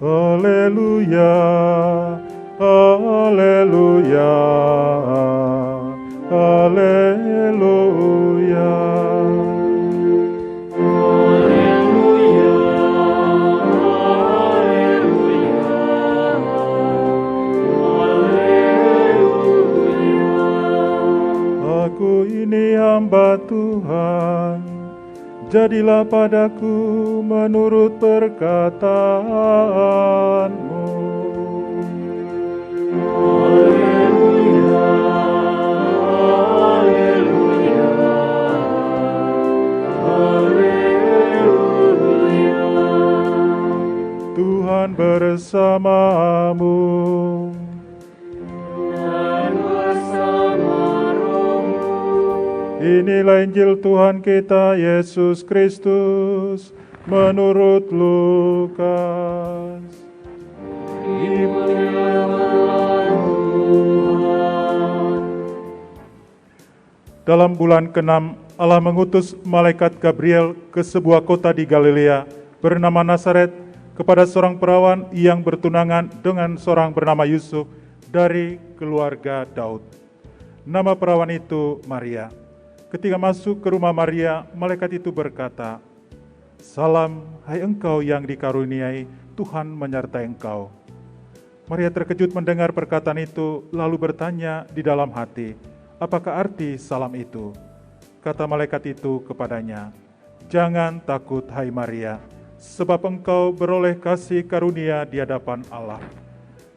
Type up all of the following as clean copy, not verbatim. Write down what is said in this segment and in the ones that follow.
Haleluya, haleluya, haleluya. Aku ini hamba Tuhan, jadilah padaku menurut perkataanmu. Haleluya, haleluya, haleluya. Tuhan bersamamu. Inilah Injil Tuhan kita Yesus Kristus menurut Lukas. Dalam bulan ke-6, Allah mengutus malaikat Gabriel ke sebuah kota di Galilea bernama Nazaret kepada seorang perawan yang bertunangan dengan seorang bernama Yusuf dari keluarga Daud. Nama perawan itu Maria. Ketika masuk ke rumah Maria, malaikat itu berkata, "Salam, hai engkau yang dikaruniai, Tuhan menyertai engkau." Maria terkejut mendengar perkataan itu, lalu bertanya di dalam hati, "Apakah arti salam itu?" Kata malaikat itu kepadanya, "Jangan takut, hai Maria, sebab engkau beroleh kasih karunia di hadapan Allah.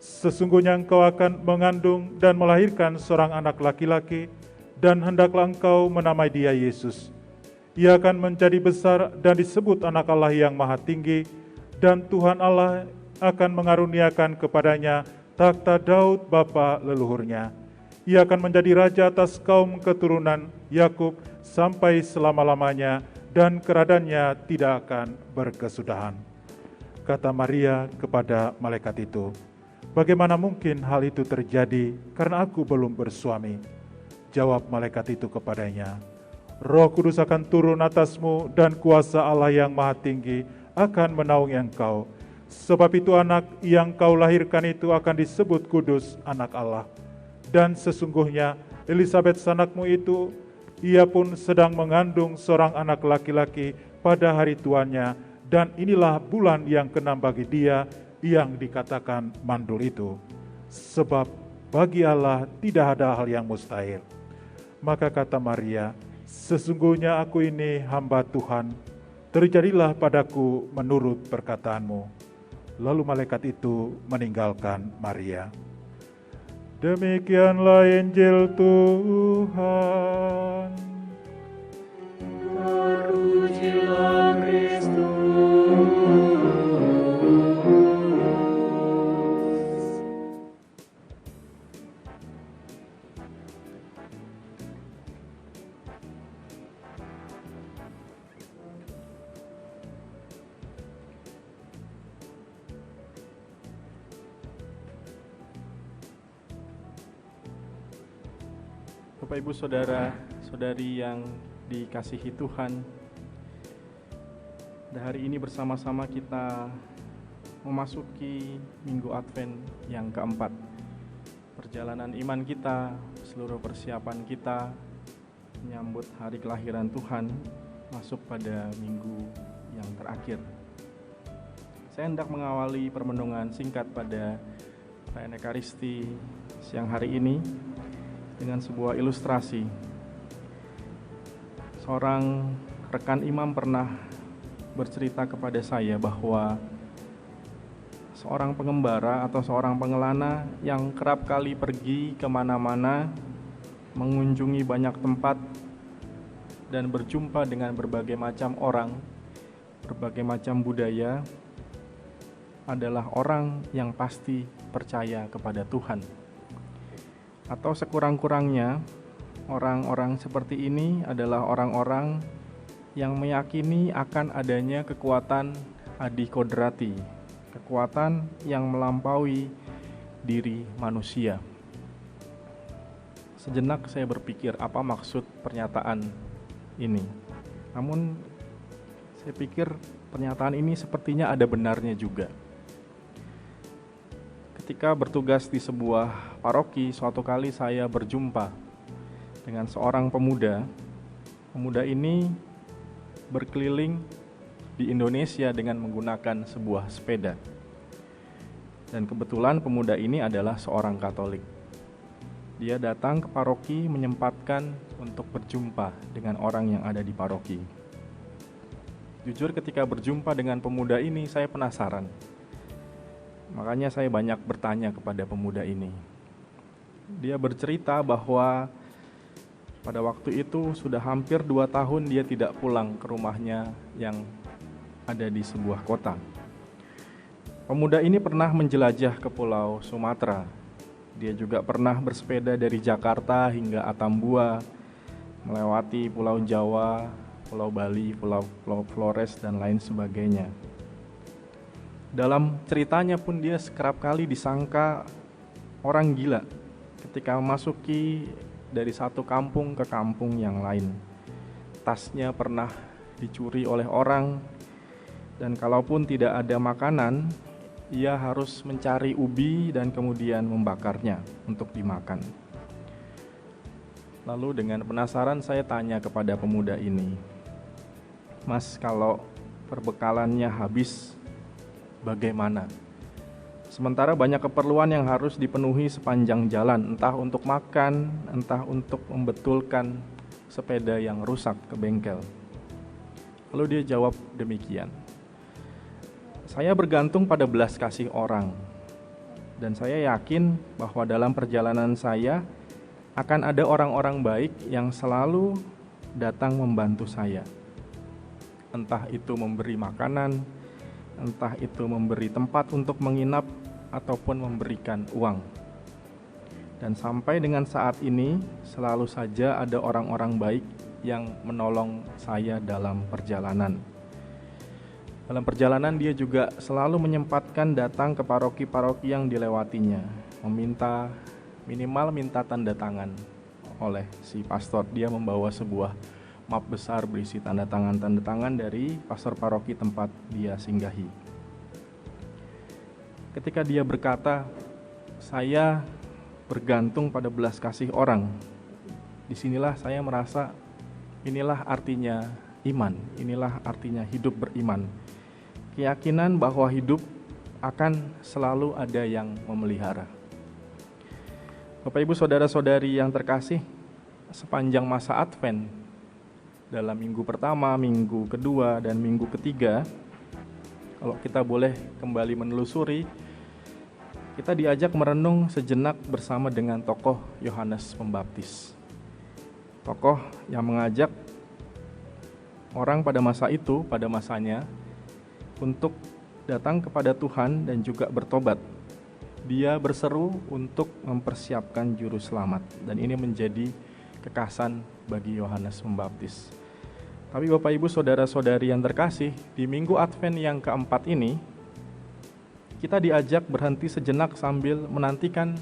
Sesungguhnya engkau akan mengandung dan melahirkan seorang anak laki-laki, dan hendaklah engkau menamai dia Yesus. Ia akan menjadi besar dan disebut anak Allah yang maha tinggi, dan Tuhan Allah akan mengaruniakan kepadanya takhta Daud bapa leluhurnya. Ia akan menjadi raja atas kaum keturunan Yakub sampai selama-lamanya, dan kerajaannya tidak akan berkesudahan." Kata Maria kepada malaikat itu, "Bagaimana mungkin hal itu terjadi karena aku belum bersuami?" Jawab malaikat itu kepadanya, "Roh Kudus akan turun atasmu dan kuasa Allah yang maha tinggi akan menaungi engkau. Sebab itu anak yang kau lahirkan itu akan disebut kudus, anak Allah. Dan sesungguhnya Elisabet sanakmu itu, ia pun sedang mengandung seorang anak laki-laki pada hari tuannya, dan inilah bulan yang ke-6 bagi dia yang dikatakan mandul itu. Sebab bagi Allah tidak ada hal yang mustahil." Maka kata Maria, "Sesungguhnya aku ini hamba Tuhan, terjadilah padaku menurut perkataanmu." Lalu malaikat itu meninggalkan Maria. Demikianlah Injil Tuhan. Terpujilah Kristus. Bapak Ibu Saudara, Saudari yang dikasihi Tuhan, hari ini bersama-sama kita memasuki Minggu Advent yang keempat. Perjalanan iman kita, seluruh persiapan kita menyambut hari kelahiran Tuhan masuk pada minggu yang terakhir. Saya hendak mengawali permenungan singkat pada perayaan Ekaristi siang hari ini dengan sebuah ilustrasi. Seorang rekan imam pernah bercerita kepada saya bahwa seorang pengembara atau seorang pengelana yang kerap kali pergi kemana-mana, mengunjungi banyak tempat, dan berjumpa dengan berbagai macam orang, berbagai macam budaya, adalah orang yang pasti percaya kepada Tuhan. Atau sekurang-kurangnya, orang-orang seperti ini adalah orang-orang yang meyakini akan adanya kekuatan adi kodrati, kekuatan yang melampaui diri manusia. Sejenak saya berpikir apa maksud pernyataan ini. Namun saya pikir pernyataan ini sepertinya ada benarnya juga. Ketika bertugas di sebuah paroki, suatu kali saya berjumpa dengan seorang pemuda. Pemuda ini berkeliling di Indonesia dengan menggunakan sebuah sepeda. Dan kebetulan pemuda ini adalah seorang Katolik. Dia datang ke paroki menyempatkan untuk berjumpa dengan orang yang ada di paroki. Jujur ketika berjumpa dengan pemuda ini saya penasaran. Makanya saya banyak bertanya kepada pemuda ini. Dia bercerita bahwa pada waktu itu sudah hampir 2 tahun dia tidak pulang ke rumahnya yang ada di sebuah kota. Pemuda ini pernah menjelajah ke Pulau Sumatera. Dia juga pernah bersepeda dari Jakarta hingga Atambua, melewati Pulau Jawa, Pulau Bali, Pulau Flores, dan lain sebagainya. Dalam ceritanya pun dia kerap kali disangka orang gila ketika memasuki dari satu kampung ke kampung yang lain. Tasnya pernah dicuri oleh orang, dan kalaupun tidak ada makanan, ia harus mencari ubi dan kemudian membakarnya untuk dimakan. Lalu dengan penasaran saya tanya kepada pemuda ini, "Mas, kalau perbekalannya habis, bagaimana? Sementara banyak keperluan yang harus dipenuhi sepanjang jalan, entah untuk makan, entah untuk membetulkan sepeda yang rusak ke bengkel." Lalu dia jawab demikian, "Saya bergantung pada belas kasih orang, dan saya yakin bahwa dalam perjalanan saya akan ada orang-orang baik yang selalu datang membantu saya. Entah itu memberi makanan, entah itu memberi tempat untuk menginap, ataupun memberikan uang. Dan sampai dengan saat ini, selalu saja ada orang-orang baik yang menolong saya dalam perjalanan. Dalam perjalanan dia juga selalu menyempatkan datang ke paroki-paroki yang dilewatinya, minimal minta tanda tangan oleh si pastor. Dia membawa sebuah map besar berisi tanda tangan dari pastor paroki tempat dia singgahi. Ketika dia berkata, "Saya bergantung pada belas kasih orang," disinilah saya merasa inilah artinya iman, inilah artinya hidup beriman. Keyakinan bahwa hidup akan selalu ada yang memelihara. Bapak Ibu saudara-saudari yang terkasih, sepanjang masa Advent, dalam minggu pertama, minggu kedua, dan minggu ketiga, kalau kita boleh kembali menelusuri, kita diajak merenung sejenak bersama dengan tokoh Yohanes Pembaptis. Tokoh yang mengajak orang pada masa itu, pada masanya, untuk datang kepada Tuhan dan juga bertobat. Dia berseru untuk mempersiapkan juru selamat, dan ini menjadi kekhasan bagi Yohanes Pembaptis. Tapi Bapak Ibu saudara-saudari yang terkasih, di minggu Advent yang keempat ini, kita diajak berhenti sejenak sambil menantikan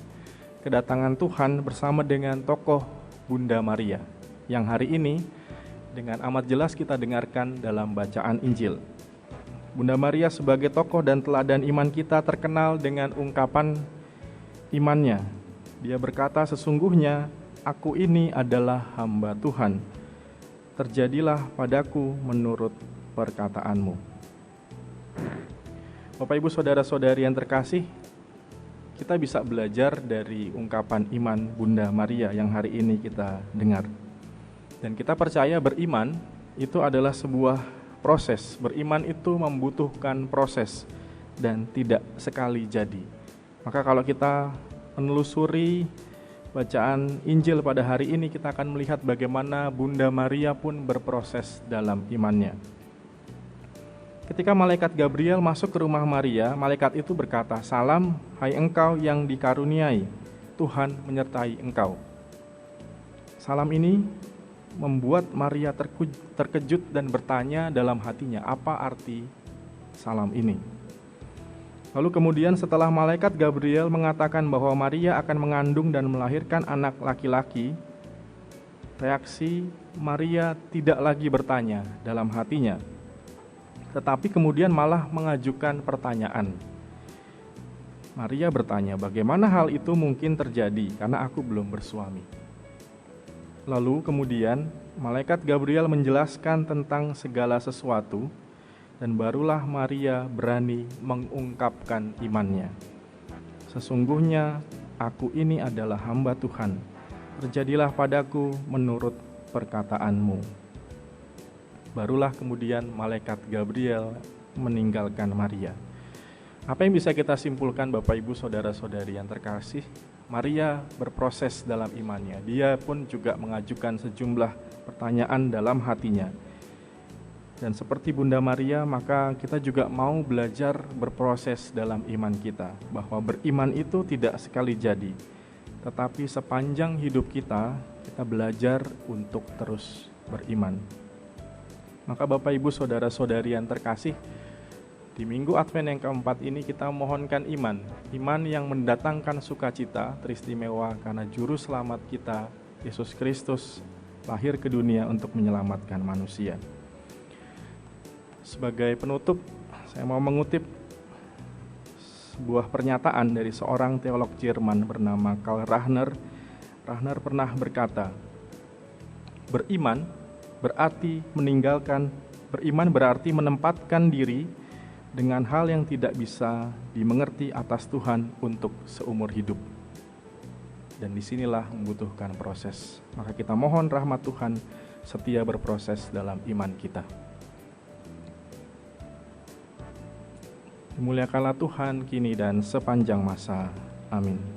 kedatangan Tuhan bersama dengan tokoh Bunda Maria, yang hari ini dengan amat jelas kita dengarkan dalam bacaan Injil. Bunda Maria sebagai tokoh dan teladan iman kita terkenal dengan ungkapan imannya. Dia berkata, "Sesungguhnya aku ini adalah hamba Tuhan. Terjadilah padaku menurut perkataanmu." Bapak Ibu saudara-saudari yang terkasih, kita bisa belajar dari ungkapan iman Bunda Maria yang hari ini kita dengar. Dan kita percaya beriman itu adalah sebuah proses. Beriman itu membutuhkan proses dan tidak sekali jadi. Maka kalau kita menelusuri bacaan Injil pada hari ini, kita akan melihat bagaimana Bunda Maria pun berproses dalam imannya. Ketika malaikat Gabriel masuk ke rumah Maria, malaikat itu berkata, "Salam, hai engkau yang dikaruniai, Tuhan menyertai engkau." Salam ini membuat Maria terkejut dan bertanya dalam hatinya, apa arti salam ini? Lalu kemudian setelah malaikat Gabriel mengatakan bahwa Maria akan mengandung dan melahirkan anak laki-laki, reaksi Maria tidak lagi bertanya dalam hatinya, tetapi kemudian malah mengajukan pertanyaan. Maria bertanya, bagaimana hal itu mungkin terjadi karena aku belum bersuami. Lalu kemudian malaikat Gabriel menjelaskan tentang segala sesuatu dan barulah Maria berani mengungkapkan imannya. Sesungguhnya aku ini adalah hamba Tuhan, terjadilah padaku menurut perkataanmu. Barulah kemudian malaikat Gabriel meninggalkan Maria. Apa yang bisa kita simpulkan Bapak Ibu Saudara-saudari yang terkasih? Maria berproses dalam imannya. Dia pun juga mengajukan sejumlah pertanyaan dalam hatinya. Dan seperti Bunda Maria, maka kita juga mau belajar berproses dalam iman kita. Bahwa beriman itu tidak sekali jadi, tetapi sepanjang hidup kita belajar untuk terus beriman. Maka Bapak Ibu Saudara-saudari yang terkasih, di Minggu Advent yang keempat ini kita mohonkan iman yang mendatangkan sukacita teristimewa karena Juru Selamat kita, Yesus Kristus, lahir ke dunia untuk menyelamatkan manusia. Sebagai penutup, saya mau mengutip sebuah pernyataan dari seorang teolog Jerman bernama Karl Rahner. Rahner pernah berkata, beriman berarti menempatkan diri dengan hal yang tidak bisa dimengerti atas Tuhan untuk seumur hidup. Dan disinilah membutuhkan proses. Maka kita mohon rahmat Tuhan setia berproses dalam iman kita. Dimuliakanlah Tuhan kini dan sepanjang masa. Amin.